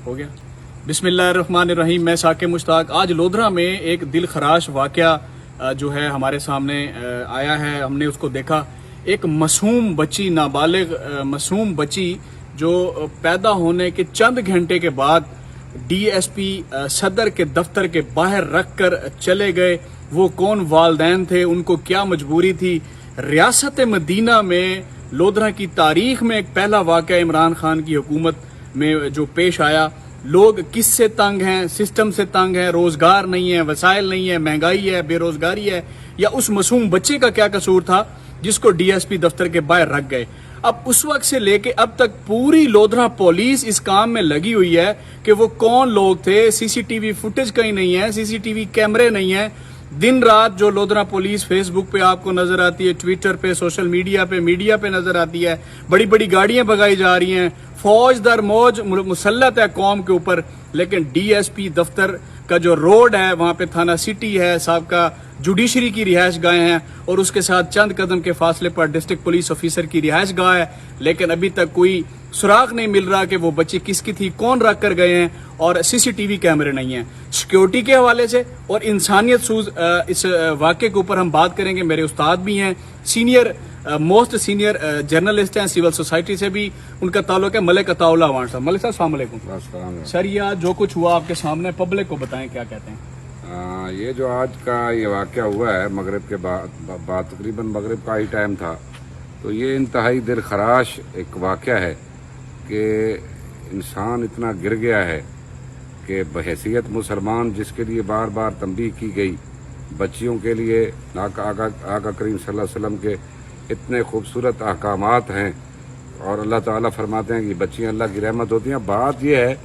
ہو گیا. بسم اللہ الرحمن الرحیم. میں ثاقب مشتاق. آج لودھرا میں ایک دل خراش واقعہ جو ہے ہمارے سامنے آیا ہے. ہم نے اس کو دیکھا. ایک معصوم بچی, نابالغ معصوم بچی جو پیدا ہونے کے چند گھنٹے کے بعد ڈی ایس پی صدر کے دفتر کے باہر رکھ کر چلے گئے. وہ کون والدین تھے, ان کو کیا مجبوری تھی. ریاست مدینہ میں لودھرا کی تاریخ میں ایک پہلا واقعہ عمران خان کی حکومت میں جو پیش آیا. لوگ کس سے تنگ ہیں؟ سسٹم سے تنگ ہیں. روزگار نہیں ہے, وسائل نہیں ہے, مہنگائی ہے, بے روزگاری ہے. یا اس معصوم بچے کا کیا قصور تھا جس کو ڈی ایس پی دفتر کے باہر رکھ گئے؟ اب اس وقت سے لے کے اب تک پوری لودھرا پولیس اس کام میں لگی ہوئی ہے کہ وہ کون لوگ تھے. سی سی ٹی وی فوٹیج کہیں نہیں ہے, سی سی ٹی وی کیمرے نہیں ہیں. دن رات جو لودھرا پولیس فیس بک پہ آپ کو نظر آتی ہے, ٹویٹر پہ, سوشل میڈیا پہ نظر آتی ہے. بڑی بڑی گاڑیاں بگائی جا رہی ہیں. فوج در موج مسلط ہے قوم کے اوپر. لیکن ڈی ایس پی دفتر کا جو روڈ ہے وہاں پہ تھانہ سٹی ہے, سابقہ جوڈیشری کی رہائش گاہیں ہیں, اور اس کے ساتھ چند قدم کے فاصلے پر ڈسٹرکٹ پولیس آفیسر کی رہائش گاہ ہے. لیکن ابھی تک کوئی سراغ نہیں مل رہا کہ وہ بچی کس کی تھی, کون رکھ کر گئے ہیں, اور سی سی ٹی وی کیمرے نہیں ہیں. سیکیورٹی کے حوالے سے اور انسانیت سوز اس واقعے کے اوپر ہم بات کریں گے. میرے استاد بھی ہیں, موسٹ سینئر جرنلسٹ ہیں, سول سوسائٹی سے بھی ان کا تعلق ہے. ملک عطا اللہ وان صاحب. ملک صاحب السلام علیکم. سر یہ جو کچھ ہوا آپ کے سامنے, پبلک کو بتائیں کیا کہتے ہیں. یہ جو آج کا یہ واقعہ ہوا ہے مغرب کے بعد تقریباً مغرب کا ہی ٹائم تھا, تو یہ انتہائی دل خراش ایک واقعہ ہے کہ انسان اتنا گر گیا ہے کہ بحیثیت مسلمان جس کے لیے بار بار تنبیہ کی گئی, بچیوں کے لیے آقا کریم صلی اللہ علیہ وسلم کے اتنے خوبصورت احکامات ہیں, اور اللہ تعالیٰ فرماتے ہیں کہ بچیاں اللہ کی رحمت ہوتی ہیں. بات یہ ہے,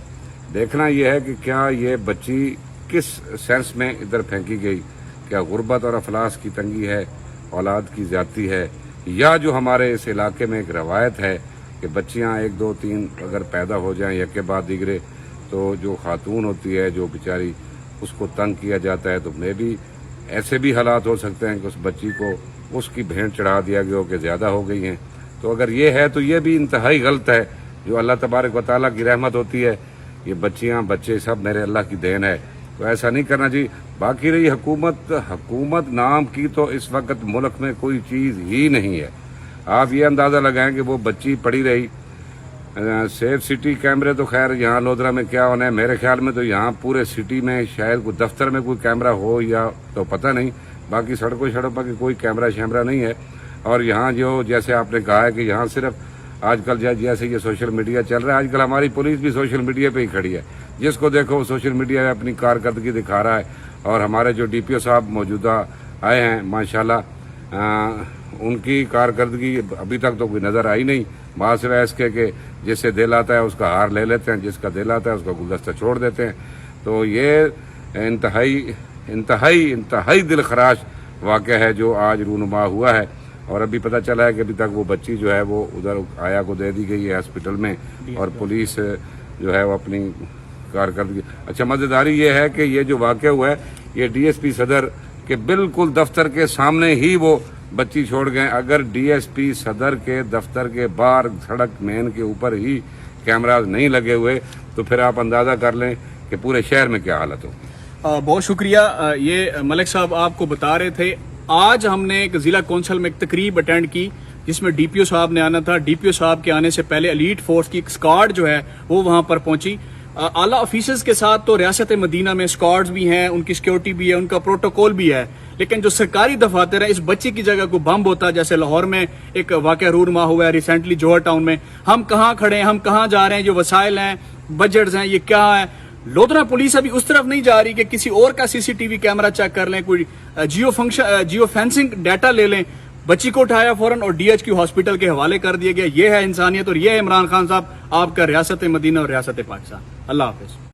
دیکھنا یہ ہے کہ کیا یہ بچی کس سینس میں ادھر پھینکی گئی. کیا غربت اور افلاس کی تنگی ہے, اولاد کی زیادتی ہے, یا جو ہمارے اس علاقے میں ایک روایت ہے کہ بچیاں 1 2 3 اگر پیدا ہو جائیں یک کے بعد دیگرے, تو جو خاتون ہوتی ہے جو بیچاری اس کو تنگ کیا جاتا ہے, تو میں بھی ایسے بھی حالات ہو سکتے ہیں کہ اس بچی کو اس کی بھینٹ چڑھا دیا گیا ہو کہ زیادہ ہو گئی ہیں. تو اگر یہ ہے تو یہ بھی انتہائی غلط ہے. جو اللہ تبارک و تعالیٰ کی رحمت ہوتی ہے, یہ بچیاں بچے سب میرے اللہ کی دین ہے, تو ایسا نہیں کرنا چاہیے. باقی رہی حکومت نام کی, تو اس وقت ملک میں کوئی چیز ہی نہیں ہے. آپ یہ اندازہ لگائیں کہ وہ بچی پڑی رہی. سیف سٹی کیمرے تو خیر یہاں لودھرا میں کیا ہونا ہے, میرے خیال میں تو یہاں پورے سٹی میں شاید کوئی دفتر میں کوئی کیمرہ ہو یا تو پتہ نہیں, باقی سڑکوں پر کوئی کیمرہ شیمرہ نہیں ہے. اور یہاں جو جیسے آپ نے کہا ہے کہ یہاں صرف آج کل جیسے یہ سوشل میڈیا چل رہا ہے, آج کل ہماری پولیس بھی سوشل میڈیا پہ ہی کھڑی ہے. جس کو دیکھو وہ سوشل میڈیا پہ اپنی کارکردگی دکھا رہا ہے. اور ہمارے جو ڈی پی او صاحب موجودہ آئے ہیں ماشاءاللہ, ان کی کارکردگی ابھی تک تو کوئی نظر آئی نہیں. بات سوائے اس کے کہ جس سے دل آتا ہے اس کا ہار لے لیتے ہیں, جس کا دل آتا ہے اس کا گلدستہ چھوڑ دیتے ہیں. تو یہ انتہائی دل خراش واقعہ ہے جو آج رونما ہوا ہے. اور ابھی پتہ چلا ہے کہ ابھی تک وہ بچی جو ہے وہ ادھر آیا کو دے دی گئی ہے ہاسپٹل میں, اور پولیس جو ہے وہ اپنی کارکردگی. اچھا مزیداری یہ ہے کہ یہ جو واقعہ ہوا ہے یہ ڈی ایس پی صدر کے بالکل دفتر کے سامنے ہی وہ بچی چھوڑ گئے. اگر ڈی ایس پی صدر کے دفتر کے باہر سڑک مین کے اوپر ہی کیمراز نہیں لگے ہوئے, تو پھر آپ اندازہ کر لیں کہ پورے شہر میں کیا حالت ہو. بہت شکریہ. یہ ملک صاحب آپ کو بتا رہے تھے, آج ہم نے ایک ضلع کونسل میں ایک تقریب اٹینڈ کی جس میں ڈی پی او صاحب نے آنا تھا. ڈی پی او صاحب کے آنے سے پہلے ایلیٹ فورس کی ایک اسکواڈ جو ہے وہ وہاں پر پہنچی. اعلیٰ آفیسرز کے ساتھ تو ریاست مدینہ میں اسکواڈز بھی ہیں, ان کی سیکیورٹی بھی ہے, ان کا پروٹوکول بھی ہے. لیکن جو سرکاری دفاتر ہیں, اس بچے کی جگہ کو بم ہوتا, جیسے لاہور میں ایک واقعہ رونما ہوا ہے ریسنٹلی جوہر ٹاؤن میں. ہم کہاں کھڑے ہیں, ہم کہاں جا رہے ہیں, جو وسائل ہیں, بجٹس ہیں, یہ کیا ہے. لودھرا پولیس ابھی اس طرف نہیں جا رہی کہ کسی اور کا C C T V camera check کر لیں, کوئی جیو فینسنگ ڈیٹا لے لیں. بچی کو اٹھایا فوراً اور ڈی ایچ کیو ہاسپٹل کے حوالے کر دیا گیا. یہ ہے انسانیت, اور یہ ہے عمران خان صاحب آپ کا ریاست مدینہ اور ریاست پاکستان. اللہ حافظ.